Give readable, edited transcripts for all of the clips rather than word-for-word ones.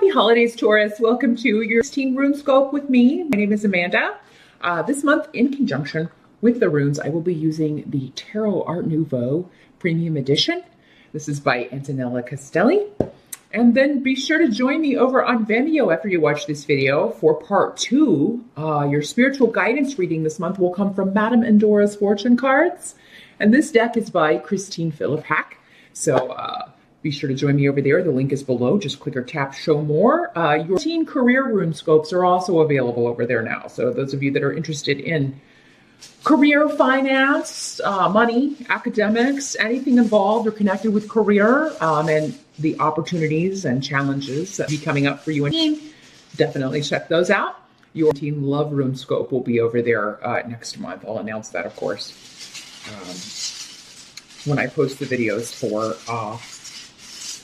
Happy holidays, Taurus. Welcome to your 16 rune scope with me. My name is Amanda. This month, in conjunction with the runes, I will be using the Tarot Art Nouveau Premium Edition. This is by Antonella Castelli. And then be sure to join me over on Vimeo after you watch this video for part 2. Your spiritual guidance reading this month will come from Madame Endora's Fortune Cards. And this deck is by Christine Philipp-Hack. So be sure to join me over there. The link is below. Just click or tap show more. Your teen career rune scopes are also available over there now. So those of you that are interested in career, finance, money, academics, anything involved or connected with career, and the opportunities and challenges that be coming up for you and teen, definitely check those out. Your teen love rune scope will be over there next month. I'll announce that, of course, when I post the videos for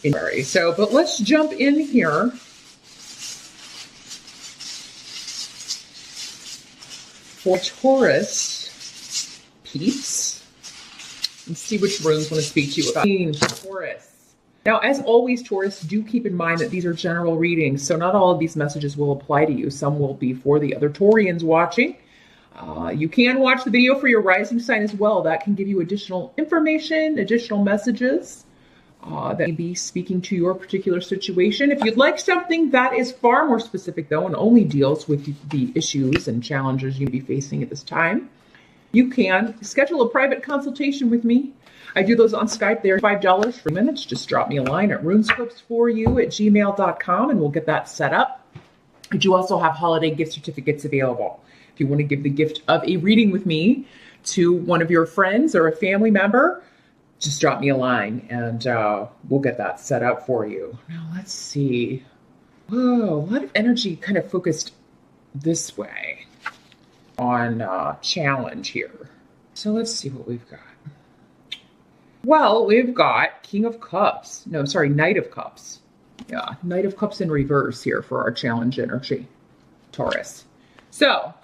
in February. So, but let's jump in here. For Taurus peeps, and see which runes want to speak to you about Taurus. Now, as always, Taurus, do keep in mind that these are general readings, so not all of these messages will apply to you. Some will be for the other Taurians watching. You can watch the video for your rising sign as well. That can give you additional information, additional messages that may be speaking to your particular situation. If you'd like something that is far more specific, though, and only deals with the issues and challenges you'll be facing at this time, you can schedule a private consultation with me. I do those on Skype. They're $5 for minutes. Just drop me a line at runescopesforyou@gmail.com and we'll get that set up. I do also have holiday gift certificates available. If you want to give the gift of a reading with me to one of your friends or a family member, just drop me a line and we'll get that set up for you. Now let's see. Whoa, a lot of energy kind of focused this way on challenge here. So let's see what we've got. Well, we've got King of Cups. No, sorry, Knight of Cups. Yeah, Knight of Cups in reverse here for our challenge energy, Taurus. So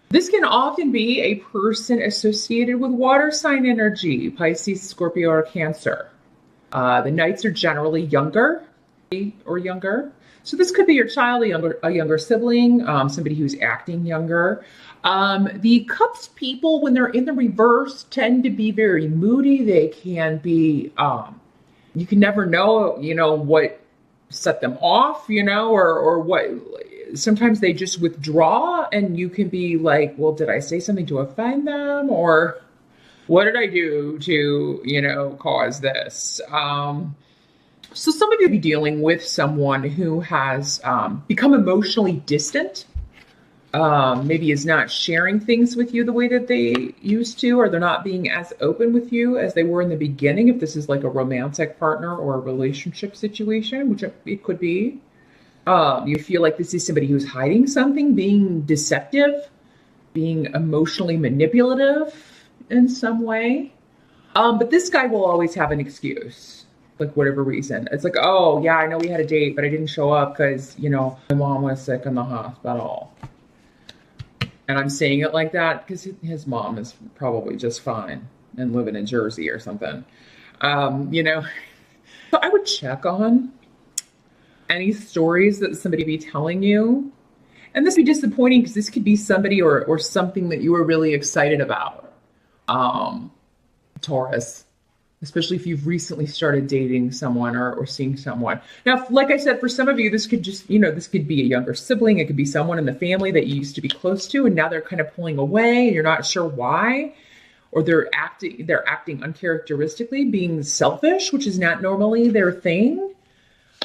this can often be a person associated with water sign energy, Pisces, Scorpio, or Cancer. The Knights are generally younger or younger. So this could be your child, a younger sibling, somebody who's acting younger. The Cups people, when they're in the reverse, tend to be very moody. They can be, you can never know, what set them off, or what. Sometimes they just withdraw and you can be like, well, did I say something to offend them? Or what did I do to, cause this? So some of you will be dealing with someone who has become emotionally distant. Maybe is not sharing things with you the way that they used to, or they're not being as open with you as they were in the beginning. If this is like a romantic partner or a relationship situation, which it could be. You feel like this is somebody who's hiding something, being deceptive, being emotionally manipulative in some way. But this guy will always have an excuse, like whatever reason. It's like, oh, yeah, I know we had a date, but I didn't show up because, my mom was sick in the hospital. And I'm saying it like that because his mom is probably just fine and living in Jersey or something. So I would check on any stories that somebody be telling you. And this would be disappointing because this could be somebody or something that you were really excited about, Taurus, especially if you've recently started dating someone or seeing someone. Now, like I said, for some of you, this could just, this could be a younger sibling. It could be someone in the family that you used to be close to, and now they're kind of pulling away and you're not sure why, or they're acting uncharacteristically, being selfish, which is not normally their thing.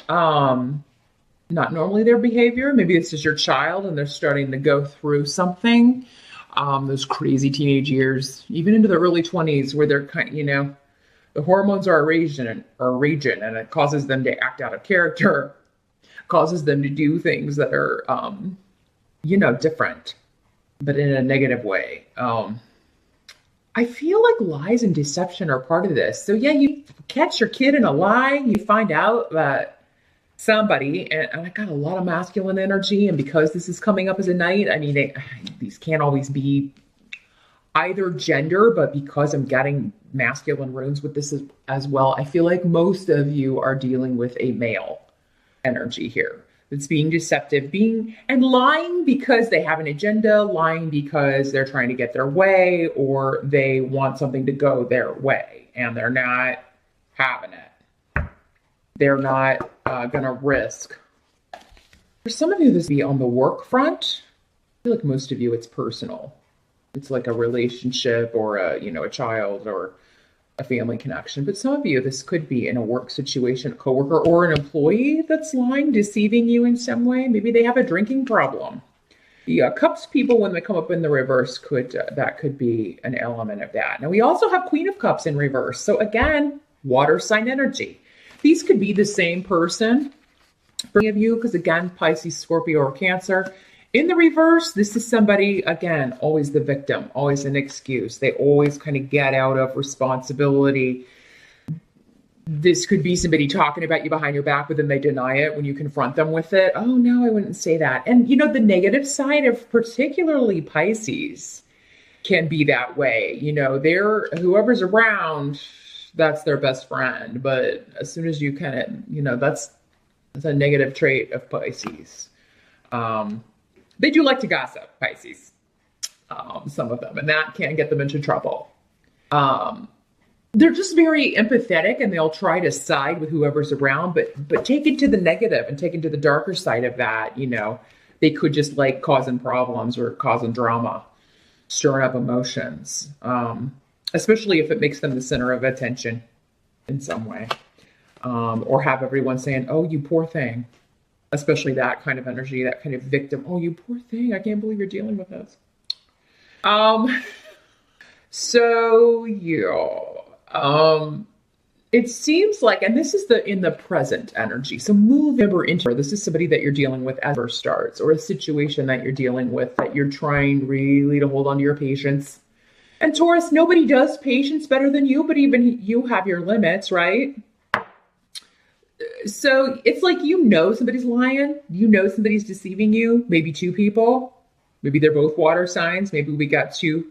Not normally their behavior. Maybe this is your child and they're starting to go through something. Those crazy teenage years, even into the early 20s where they're kind of, the hormones are raging and it causes them to act out of character, causes them to do things that are, different, but in a negative way. I feel like lies and deception are part of this. So yeah, you catch your kid in a lie, you find out that somebody, and I got a lot of masculine energy, and because this is coming up as a night, these can't always be either gender, but because I'm getting masculine runes with this as well, I feel like most of you are dealing with a male. energy here. It's being deceptive, and lying because they have an agenda, lying because they're trying to get their way, or they want something to go their way and they're not having it. They're not going to risk. For some of you, this would be on the work front. I feel like most of you, it's personal. It's like a relationship or a child or a family connection. But some of you, this could be in a work situation, a coworker or an employee that's lying, deceiving you in some way. Maybe they have a drinking problem. The Cups people, when they come up in the reverse, that could be an element of that. Now, we also have Queen of Cups in reverse. So again, water sign energy. These could be the same person for any of you, because again, Pisces, Scorpio, or Cancer. In the reverse, this is somebody, again, always the victim, always an excuse. They always kind of get out of responsibility. This could be somebody talking about you behind your back, but then they deny it when you confront them with it. Oh, no, I wouldn't say that. And, the negative side of particularly Pisces can be that way. Whoever's around, that's their best friend. But as soon as you kind of, that's a negative trait of Pisces. They do like to gossip, Pisces, some of them, and that can get them into trouble. They're just very empathetic, and they'll try to side with whoever's around, but take it to the negative and take it to the darker side of that. They could just like causing problems or causing drama, stirring up emotions, especially if it makes them the center of attention in some way, or have everyone saying, "Oh, you poor thing." Especially that kind of energy, that kind of victim. Oh, you poor thing. I can't believe you're dealing with this. It seems like, and this is in the present energy. So move ever into, this is somebody that you're dealing with as first starts, or a situation that you're dealing with that you're trying really to hold on to your patience. And Taurus, nobody does patience better than you, but even you have your limits, right? So it's like, somebody's lying, somebody's deceiving you, maybe two people, maybe they're both water signs. Maybe we got two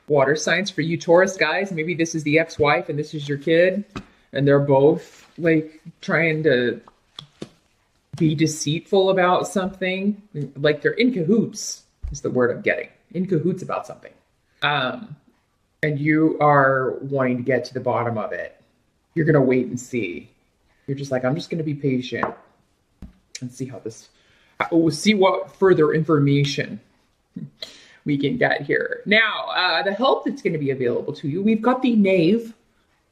water signs for you Taurus guys. Maybe this is the ex-wife and this is your kid, and they're both like trying to be deceitful about something. Like they're in cahoots is the word I'm getting, in cahoots about something. And you are wanting to get to the bottom of it. You're going to wait and see. You're just like, I'm just going to be patient and see we'll see what further information we can get here. Now, the help that's going to be available to you, we've got the Knave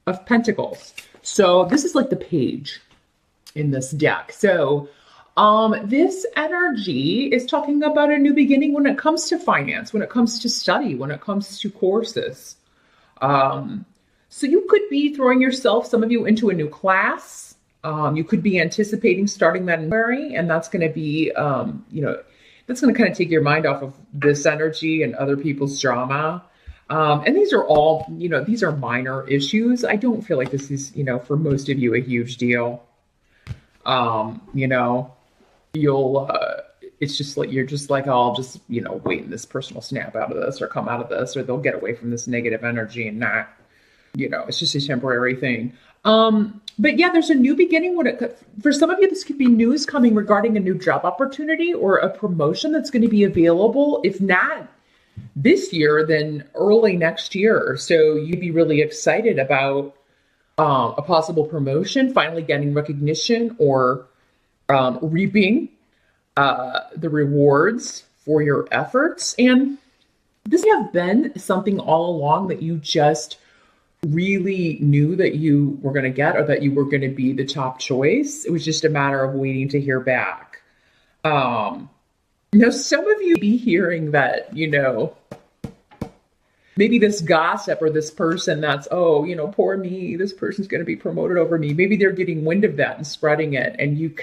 of Pentacles. So this is like the page in this deck. So this energy is talking about a new beginning when it comes to finance, when it comes to study, when it comes to courses. So you could be throwing some of you into a new class. You could be anticipating starting that in January, and that's going to be, that's going to kind of take your mind off of this energy and other people's drama. And these are all, these are minor issues. I don't feel like this is, for most of you, a huge deal. It's just like, you're just like, I'll just, wait, this person will snap out of this or come out of this, or they'll get away from this negative energy and not, it's just a temporary thing. But yeah, there's a new beginning. For some of you, this could be news coming regarding a new job opportunity or a promotion that's going to be available. If not this year, then early next year. So you'd be really excited about a possible promotion, finally getting recognition, or reaping the rewards for your efforts. And this may have been something all along that you just really knew that you were going to get, or that you were going to be the top choice. It was just a matter of waiting to hear back. Now, some of you be hearing that, maybe this gossip or this person that's, poor me, this person's going to be promoted over me. Maybe they're getting wind of that and spreading it. And you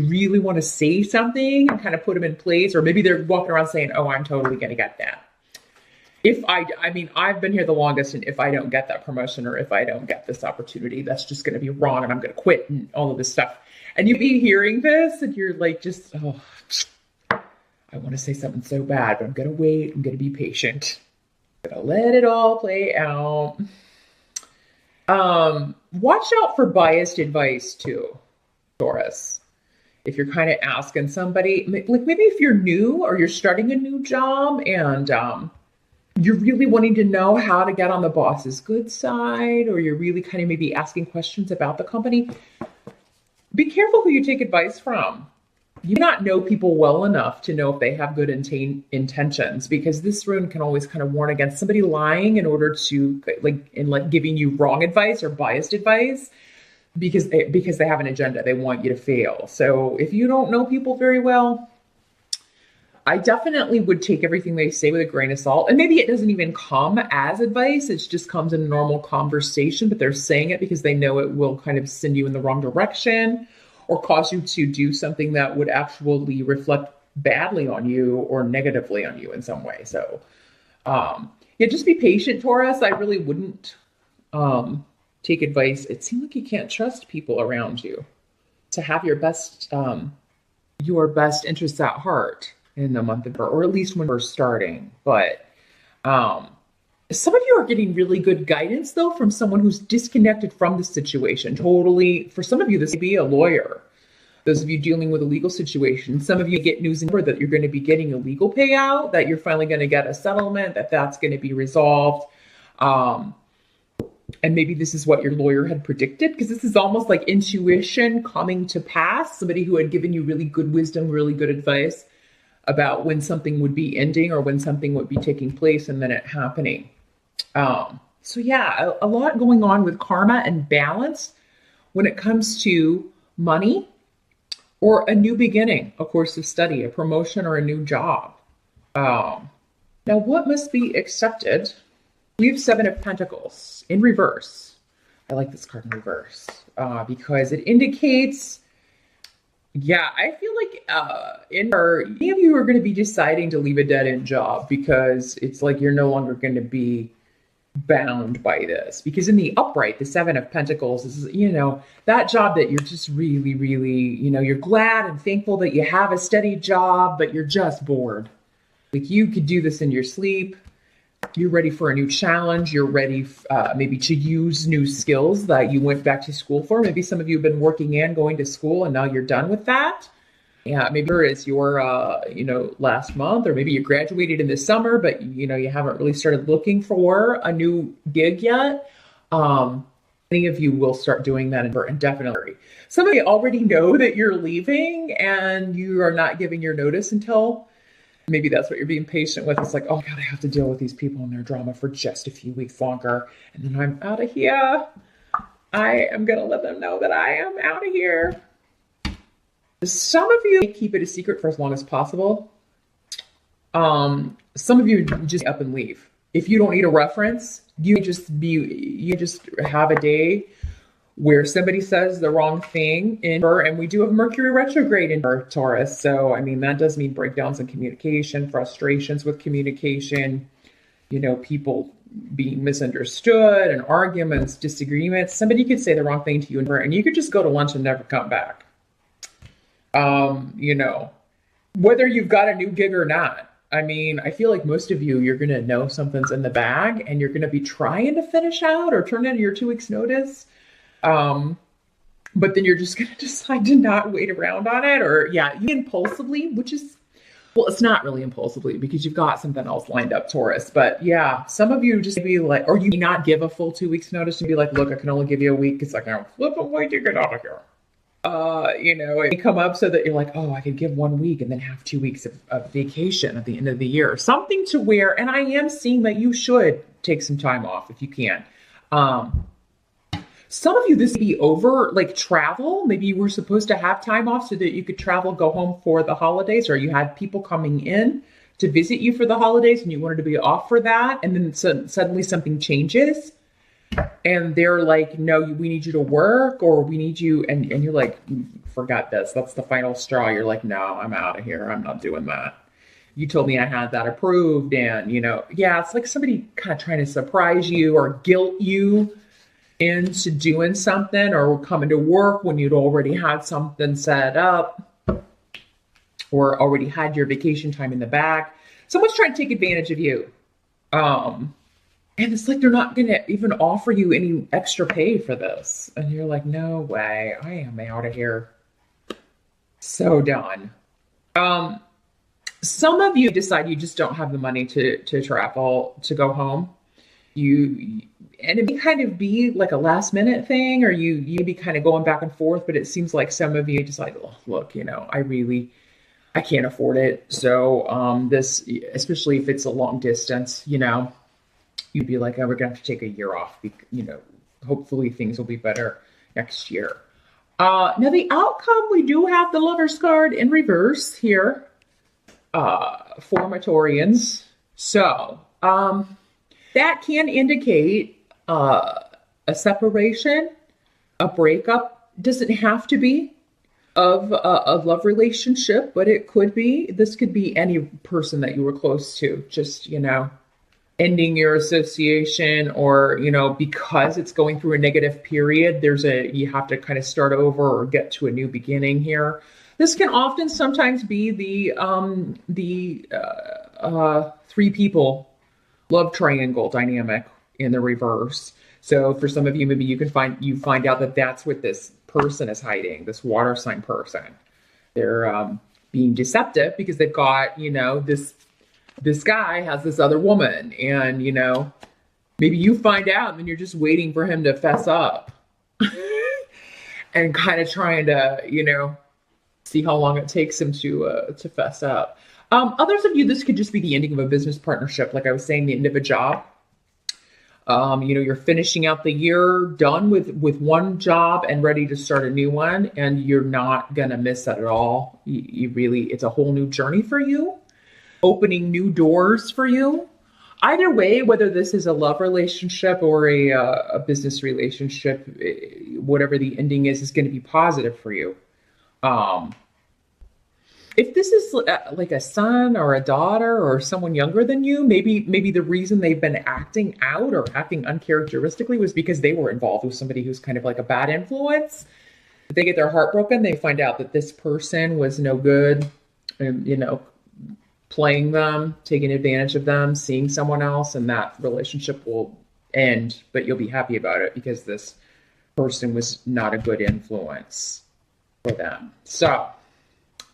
really want to say something and kind of put them in place. Or maybe they're walking around saying, oh, I'm totally going to get that. I've been here the longest, and if I don't get that promotion, or if I don't get this opportunity, that's just going to be wrong, and I'm going to quit, and all of this stuff. And you be hearing this, and you're like, I want to say something so bad, but I'm going to wait. I'm going to be patient. I'm going to let it all play out. Watch out for biased advice too, Taurus. if you're kind of asking somebody, like maybe if you're new or you're starting a new job and you're really wanting to know how to get on the boss's good side, or you're really kind of maybe asking questions about the company, be careful who you take advice from. You not know people well enough to know if they have good intentions, because this rune can always kind of warn against somebody lying in order to like giving you wrong advice or biased advice because they have an agenda. They want you to fail. So if you don't know people very well, I definitely would take everything they say with a grain of salt. And maybe it doesn't even come as advice. It just comes in a normal conversation, but they're saying it because they know it will kind of send you in the wrong direction or cause you to do something that would actually reflect badly on you or negatively on you in some way. So, yeah, just be patient, Taurus. I really wouldn't take advice. It seems like you can't trust people around you to have your best interests at heart in the month of, or at least when we're starting. But some of you are getting really good guidance though from someone who's disconnected from the situation. Totally. For some of you, this may be a lawyer. Those of you dealing with a legal situation, some of you get news that you're going to be getting a legal payout, that you're finally going to get a settlement, that's going to be resolved. And maybe this is what your lawyer had predicted, because this is almost like intuition coming to pass. Somebody who had given you really good wisdom, really good advice about when something would be ending or when something would be taking place and then it happening. So yeah, a lot going on with karma and balance when it comes to money or a new beginning, a course of study, a promotion, or a new job. Now, what must be accepted? We have Seven of Pentacles in reverse. I like this card in reverse because it indicates, yeah, I feel like many of you are going to be deciding to leave a dead-end job because it's like you're no longer going to be bound by this. Because in the upright, the Seven of Pentacles is, that job that you're just really, really, you're glad and thankful that you have a steady job, but you're just bored. Like you could do this in your sleep. You're ready for a new challenge. You're ready maybe to use new skills that you went back to school for. Maybe some of you have been working and going to school and now you're done with that. Yeah, maybe it's your, last month, or maybe you graduated in the summer, but, you haven't really started looking for a new gig yet. Many of you will start doing that indefinitely. Some of you already know that you're leaving and you are not giving your notice until maybe that's what you're being patient with. It's like, oh God, I have to deal with these people and their drama for just a few weeks longer. And then I'm out of here. I am going to let them know that I am out of here. Some of you keep it a secret for as long as possible. Some of you just up and leave. If you don't need a reference, you just have a day where somebody says the wrong thing and we do have Mercury retrograde in Taurus. So, that does mean breakdowns in communication, frustrations with communication, people being misunderstood and arguments, disagreements. Somebody could say the wrong thing to you and you could just go to lunch and never come back. Whether you've got a new gig or not. I feel like most of you, you're going to know something's in the bag and you're going to be trying to finish out or turn in your 2 weeks notice. But then you're just going to decide to not wait around on it, or impulsively, which is, well, it's not really impulsively because you've got something else lined up, Taurus. But yeah, some of you just be like, or you may not give a full 2 weeks notice and be like, look, I can only give you a week. It's like, I'm flipping way to get out of here. It come up so that you're like, oh, I could give 1 week and then have 2 weeks of vacation at the end of the year. Something to where, and I am seeing that you should take some time off if you can. Some of you, this may be over, like travel. Maybe you were supposed to have time off so that you could travel, go home for the holidays, or you had people coming in to visit you for the holidays and you wanted to be off for that. And then suddenly something changes. And they're like, no, we need you to work, or we need you. And you're like, forgot this. That's the final straw. You're like, no, I'm out of here. I'm not doing that. You told me I had that approved. And, it's like somebody kind of trying to surprise you or guilt you into doing something or coming to work when you'd already had something set up or already had your vacation time in the bag. Someone's trying to take advantage of you. And it's like they're not going to even offer you any extra pay for this. And you're like, no way, I am out of here. So done. Um, some of you decide you just don't have the money to travel to go home. You and it may kind of be like a last minute thing, or you be kind of going back and forth. But it seems like some of you just like, oh, look, I can't afford it. So this, especially if it's a long distance, you'd be like, oh, we're gonna have to take a year off. Hopefully things will be better next year. Now the outcome, we do have the Lover's card in reverse here for Matorians. So that can indicate a separation, a breakup. Doesn't have to be of a love relationship, but it could be. This could be any person that you were close to. Just ending your association, or because it's going through a negative period, you have to kind of start over or get to a new beginning here. This can often sometimes be the three people love triangle dynamic in the reverse. So for some of you, maybe you find out that that's what this person is hiding, this water sign person. They're being deceptive because they've got, this guy has this other woman, and maybe you find out and then you're just waiting for him to fess up and kind of trying to see how long it takes him to fess up. Others of you, this could just be the ending of a business partnership, like I was saying, the end of a job. You're finishing out the year, done with one job and ready to start a new one, and you're not gonna miss that at all. It's a whole new journey for you, opening new doors for you. Either way, whether this is a love relationship or a business relationship, whatever the ending is going to be positive for you. If this is like a son or a daughter or someone younger than you, maybe the reason they've been acting out or acting uncharacteristically was because they were involved with somebody who's kind of like a bad influence. If they get their heart broken, they find out that this person was no good, playing them, taking advantage of them, seeing someone else, and that relationship will end, but you'll be happy about it because this person was not a good influence for them. So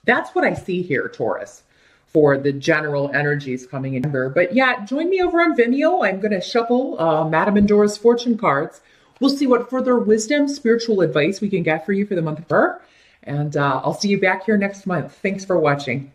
that's what I see here, Taurus, for the general energies coming in. But yeah, join me over on Vimeo. I'm going to shuffle Madame Endora's fortune cards. We'll see what further wisdom, spiritual advice we can get for you for the month of February. And I'll see you back here next month. Thanks for watching.